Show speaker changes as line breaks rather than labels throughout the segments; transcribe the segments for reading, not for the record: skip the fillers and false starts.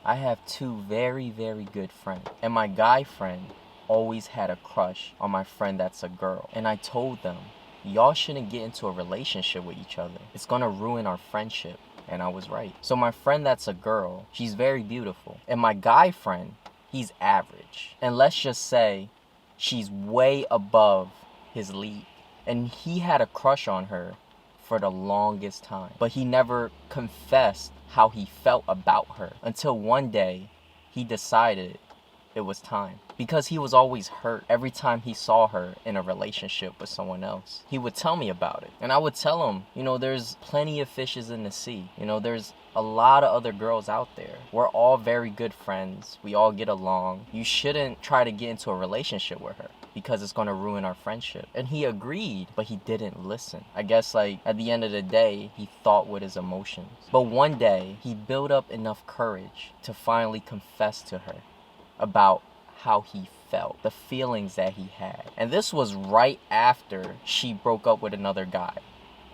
I have two very, very good friends. And my guy friend always had a crush on my friend that's a girl. And I told them, y'all shouldn't get into a relationship with each other. It's gonna ruin our friendship. And I was right. So my friend that's a girl, she's very beautiful. And my guy friend, he's average. And let's just say she's way above his league. And he had a crush on her for the longest time. But he never confessed how he felt about her until one day he decided it was time. Because he was always hurt every time he saw her in a relationship with someone else. He would tell me about it. And I would tell him, there's plenty of fishes in the sea. There's a lot of other girls out there. We're all very good friends. We all get along. You shouldn't try to get into a relationship with her because it's going to ruin our friendship. And he agreed, but he didn't listen. I guess at the end of the day, he thought with his emotions. But one day, he built up enough courage to finally confess to her about how he felt, the feelings that he had. And this was right after she broke up with another guy.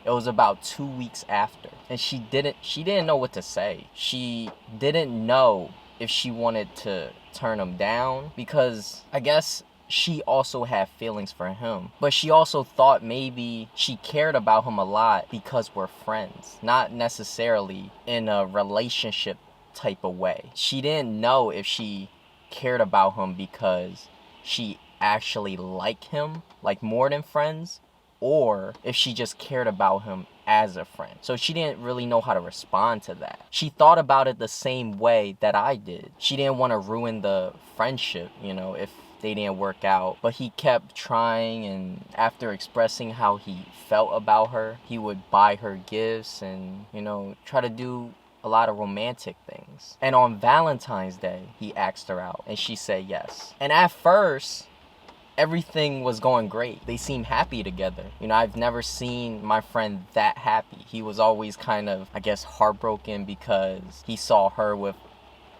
It was about 2 weeks after. And she didn't know what to say. She didn't know if she wanted to turn him down because I guess she also had feelings for him. But she also thought maybe she cared about him a lot because we're friends, not necessarily in a relationship type of way. She didn't know if she cared about him because she actually liked him, like more than friends, or if she just cared about him as a friend. So she didn't really know how to respond to that. She thought about it the same way that I did. She didn't want to ruin the friendship, if they didn't work out. But he kept trying, and after expressing how he felt about her, he would buy her gifts and, try to do a lot of romantic things. And on Valentine's Day, he asked her out, and she said yes. And at first, everything was going great. They seemed happy together. I've never seen my friend that happy. He was always kind of, I guess, heartbroken because he saw her with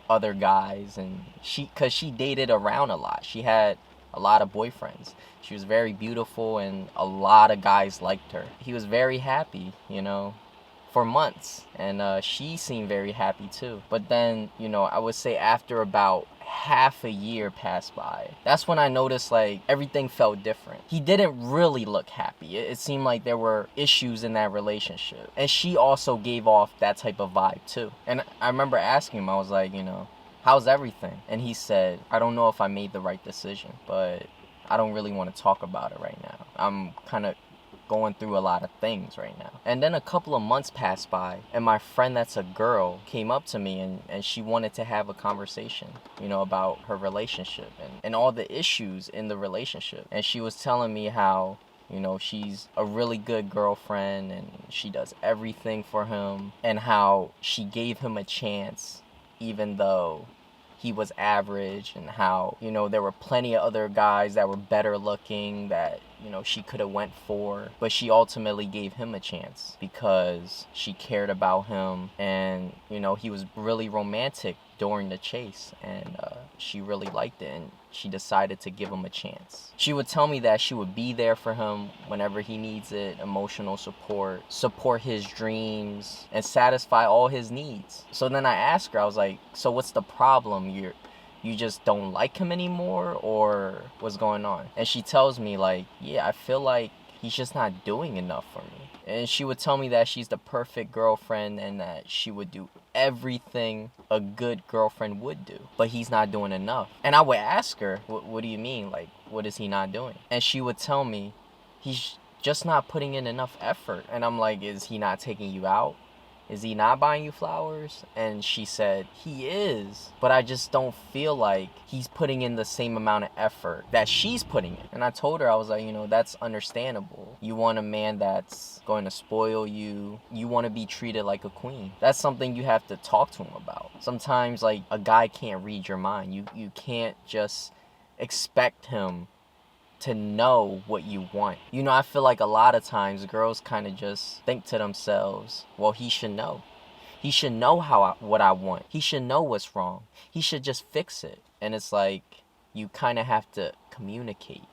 other guys, and because she dated around a lot. She had a lot of boyfriends. She was very beautiful, and a lot of guys liked her. He was very happy, for months, and she seemed very happy too. But then, I would say after about half a year passed by, that's when I noticed everything felt different. He didn't really look happy. It seemed like there were issues in that relationship, and she also gave off that type of vibe too. And I remember asking him, I was like, how's everything? And he said, I don't know if I made the right decision, but I don't really want to talk about it right now. I'm kind of going through a lot of things right now. And then a couple of months passed by, and my friend that's a girl came up to me, and she wanted to have a conversation, about her relationship and all the issues in the relationship. And she was telling me how, she's a really good girlfriend and she does everything for him, and how she gave him a chance even though he was average, and how, there were plenty of other guys that were better looking that, she could have went for, but she ultimately gave him a chance because she cared about him, and, he was really romantic during the chase, and she really liked it, and she decided to give him a chance. She would tell me that she would be there for him whenever he needs it, emotional support his dreams, and satisfy all his needs. So then I asked her, I was like, so what's the problem? You just don't like him anymore, or what's going on? And she tells me yeah, I feel like he's just not doing enough for me. And she would tell me that she's the perfect girlfriend and that she would do everything a good girlfriend would do, but he's not doing enough. And I would ask her, what do you mean? What is he not doing? And she would tell me, he's just not putting in enough effort. And I'm like, is he not taking you out? Is he not buying you flowers? And she said, he is, but I just don't feel like he's putting in the same amount of effort that she's putting in. And I told her, I was like, that's understandable. You want a man that's going to spoil you. You want to be treated like a queen. That's something you have to talk to him about. Sometimes, a guy can't read your mind. You can't just expect him to know what you want. I feel like a lot of times girls kind of just think to themselves, well, he should know. He should know what I want. He should know what's wrong. He should just fix it. And it's you kind of have to communicate,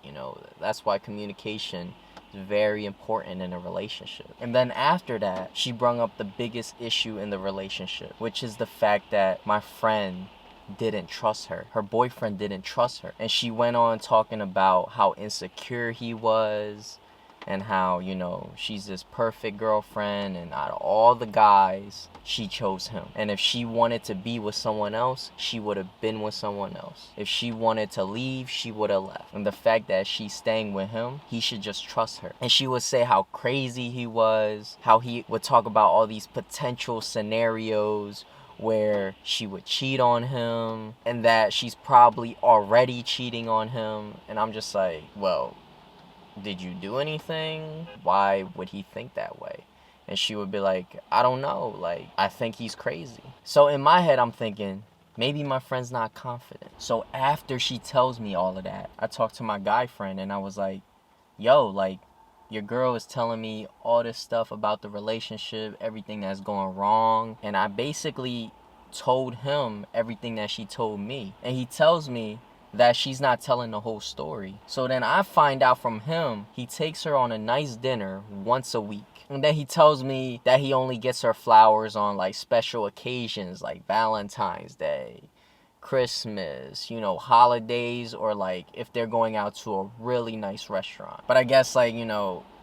That's why communication It's very important in a relationship. And then after that, she brought up the biggest issue in the relationship, which is the fact that my friend didn't trust her. Her boyfriend didn't trust her. And she went on talking about how insecure he was and how, she's this perfect girlfriend, and out of all the guys, she chose him. And if she wanted to be with someone else, she would have been with someone else. If she wanted to leave, she would have left. And the fact that she's staying with him, he should just trust her. And she would say how crazy he was, how he would talk about all these potential scenarios where she would cheat on him, and that she's probably already cheating on him. And I'm just like, well, did you do anything? Why would he think that way? And she would be like, I don't know. Like, I think he's crazy. So in my head, I'm thinking, maybe my friend's not confident. So after she tells me all of that, I talked to my guy friend and I was like, yo, like, your girl is telling me all this stuff about the relationship, everything that's going wrong. And I basically told him everything that she told me. And he tells me that she's not telling the whole story. So then I find out from him, he takes her on a nice dinner once a week. And then he tells me that he only gets her flowers on like special occasions like Valentine's Day, Christmas, holidays, or like if they're going out to a really nice restaurant. But I guess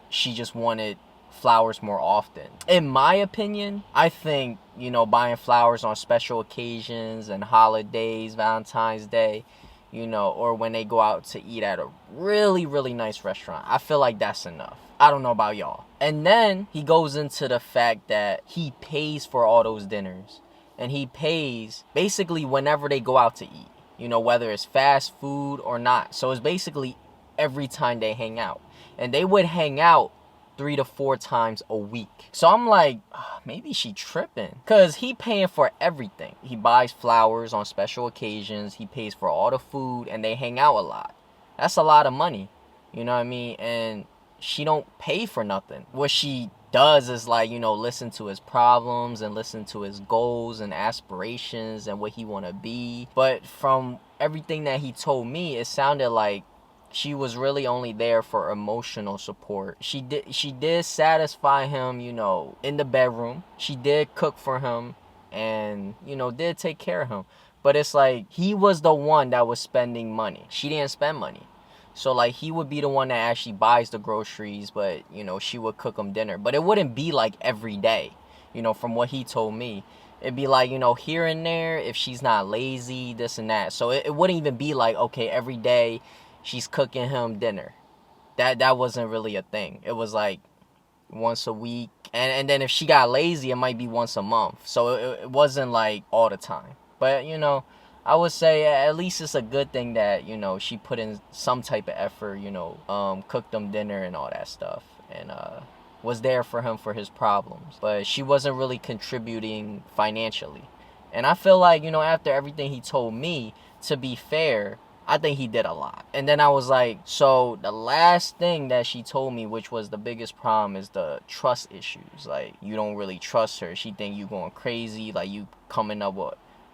she just wanted flowers more often. In my opinion, I think, buying flowers on special occasions and holidays, Valentine's Day, or when they go out to eat at a really, really nice restaurant, I feel like that's enough. I don't know about y'all. And then he goes into the fact that he pays for all those dinners. And he pays basically whenever they go out to eat, whether it's fast food or not. So it's basically every time they hang out. And they would hang out 3 to 4 times a week. So I'm like, maybe she tripping. Because he paying for everything. He buys flowers on special occasions. He pays for all the food. And they hang out a lot. That's a lot of money. You know what I mean? And she don't pay for nothing. What she does is listen to his problems and listen to his goals and aspirations and what he want to be. But from everything that he told me, it sounded like she was really only there for emotional support. She did satisfy him, in the bedroom. She did cook for him and, did take care of him. But it's like he was the one that was spending money. She didn't spend money. So he would be the one that actually buys the groceries, but, she would cook him dinner. But it wouldn't be like every day, from what he told me. It'd be like, here and there if she's not lazy, this and that. So it wouldn't even be like, okay, every day she's cooking him dinner. That wasn't really a thing. It was like once a week. And then if she got lazy, it might be once a month. So it wasn't like all the time. But, I would say at least it's a good thing that, she put in some type of effort, cooked him dinner and all that stuff. And was there for him for his problems. But she wasn't really contributing financially. And I feel like, after everything he told me, to be fair, I think he did a lot. And then I was like, so the last thing that she told me, which was the biggest problem, is the trust issues. Like, you don't really trust her. She think you going crazy. Like, you coming up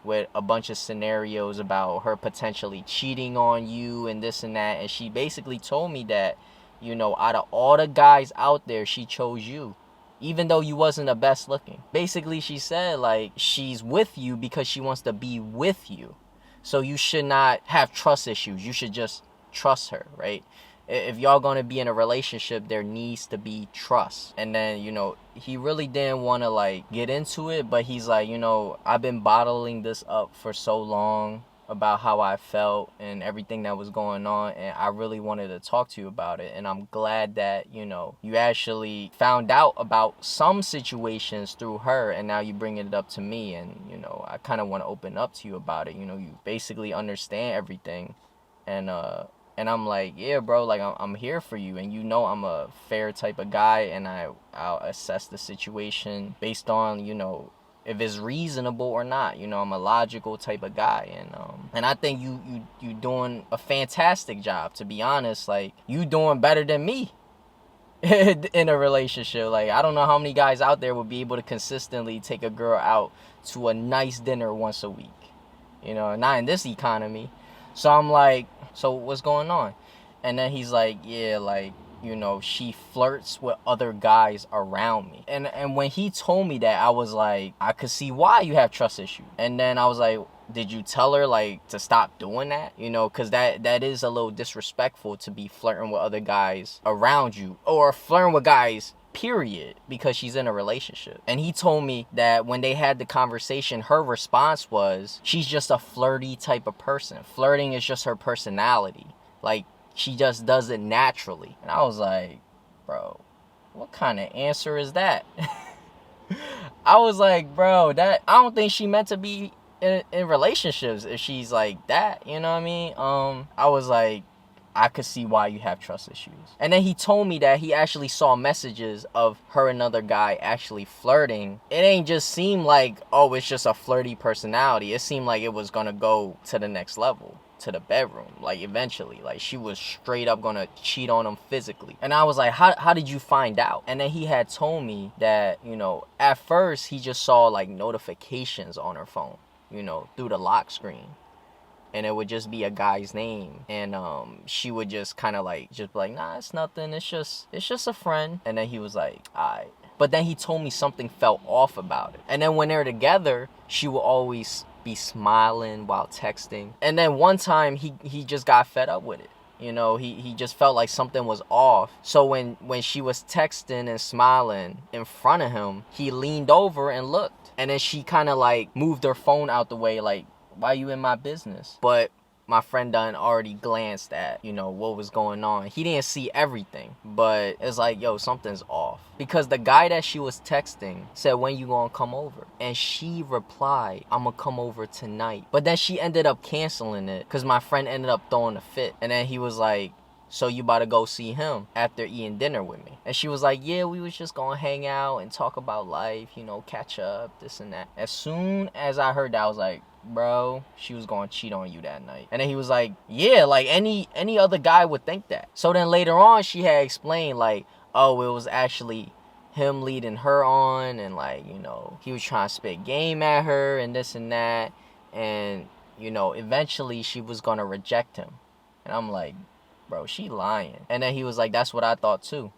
with a bunch of scenarios about her potentially cheating on you and this and that. And she basically told me that, out of all the guys out there, she chose you. Even though you wasn't the best looking. Basically, she said, she's with you because she wants to be with you. So you should not have trust issues. You should just trust her, right? If y'all gonna be in a relationship, there needs to be trust. And then, he really didn't want to get into it, but he's like, I've been bottling this up for so long about how I felt and everything that was going on, and I really wanted to talk to you about it. And I'm glad that, you actually found out about some situations through her, and now you bringing it up to me, and, I kind of want to open up to you about it. You basically understand everything, and I'm like, yeah, bro, I'm here for you, and I'm a fair type of guy, and I'll assess the situation based on, if it's reasonable or not. I'm a logical type of guy, and I think you doing a fantastic job, to be honest. You doing better than me in a relationship. I don't know how many guys out there would be able to consistently take a girl out to a nice dinner once a week, not in this economy. So I'm like, so what's going on? And then he's like, yeah, she flirts with other guys around me. And when he told me that, I was like, I could see why you have trust issues. And then I was like, did you tell her like to stop doing that? Because that is a little disrespectful to be flirting with other guys around you, or flirting with guys period, because she's in a relationship. And he told me that when they had the conversation, her response was, she's just a flirty type of person. Flirting is just her personality. Like, she just does it naturally. And I was like, bro, what kind of answer is that? I was like, bro, I don't think she meant to be in relationships if she's like that, you know what I mean? I was like, I could see why you have trust issues. And then he told me that he actually saw messages of her and another guy actually flirting. It ain't just seem like, oh, it's just a flirty personality. It seemed like it was gonna go to the next level, to the bedroom, like eventually. Like, she was straight up gonna cheat on him physically. And I was like, how did you find out? And then he had told me that, at first he just saw like notifications on her phone, through the lock screen. And it would just be a guy's name, and she would just kind of like just be like, nah, it's nothing, it's just a friend. And then he was like, alright. But then he told me something felt off about it. And then when they're together, she will always be smiling while texting. And then one time he just got fed up with it. He just felt like something was off. So when she was texting and smiling in front of him, he leaned over and looked. And then she kind of like moved her phone out the way, like, why you in my business? But my friend done already glanced at, what was going on. He didn't see everything, but it's like, yo, something's off. Because the guy that she was texting said, when you gonna come over? And she replied, I'm gonna come over tonight. But then she ended up canceling it because my friend ended up throwing a fit. And then he was like, so you about to go see him after eating dinner with me? And she was like, yeah, we was just gonna hang out and talk about life, catch up, this and that. As soon as I heard that, I was like, bro, she was gonna cheat on you that night. And then he was like, yeah, like any other guy would think that. So then later on, she had explained like, oh, it was actually him leading her on, and like, he was trying to spit game at her and this and that. And, eventually she was gonna reject him. And I'm like, bro, she lying. And then he was like, that's what I thought too.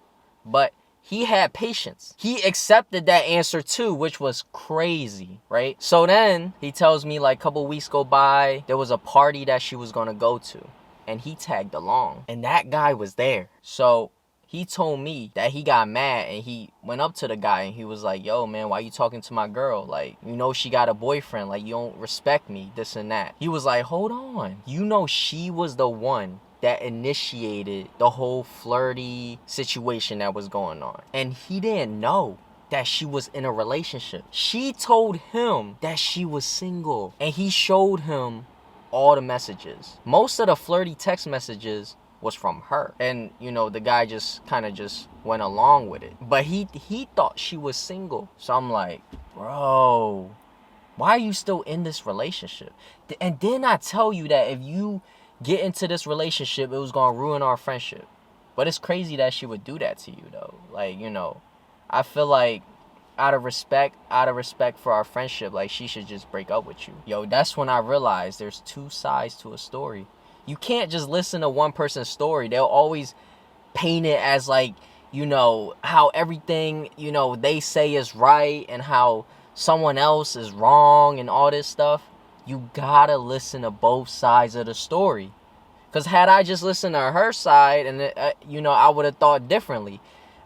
But he had patience. He accepted that answer too, which was crazy, right? So then he tells me like a couple weeks go by, there was a party that she was gonna go to, and he tagged along, and that guy was there. So he told me that he got mad, and he went up to the guy and he was like, yo, man, why you talking to my girl? Like, she got a boyfriend, like, you don't respect me, this and that. He was like, hold on, she was the one that initiated the whole flirty situation that was going on. And he didn't know that she was in a relationship. She told him that she was single, and he showed him all the messages. Most of the flirty text messages was from her. And, the guy just kind of just went along with it. But he thought she was single. So I'm like, bro, why are you still in this relationship? And didn't I tell you that if you get into this relationship, it was gonna ruin our friendship? But it's crazy that she would do that to you, though. Like, I feel like out of respect for our friendship, like, she should just break up with you. Yo, that's when I realized there's two sides to a story. You can't just listen to one person's story. They'll always paint it as like, how everything, they say is right, and how someone else is wrong and all this stuff. You gotta listen to both sides of the story. Because had I just listened to her side, and I would have thought differently.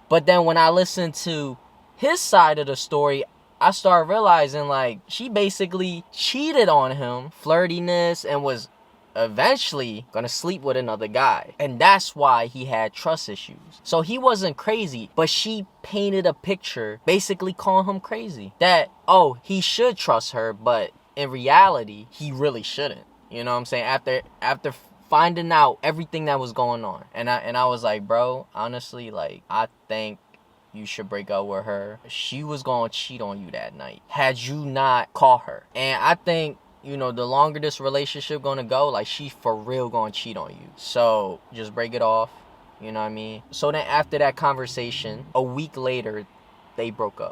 But then when I listened to his side of the story, I started realizing, like, she basically cheated on him, flirtiness, and was eventually gonna sleep with another guy. And that's why he had trust issues. So he wasn't crazy, but she painted a picture basically calling him crazy. That, oh, he should trust her, but in reality, he really shouldn't. You know what I'm saying? After finding out everything that was going on. And I was like, bro, honestly, like, I think you should break up with her. She was gonna cheat on you that night had you not caught her. And I think, the longer this relationship gonna go, like, she for real gonna cheat on you. So just break it off. You know what I mean? So then after that conversation, a week later, they broke up.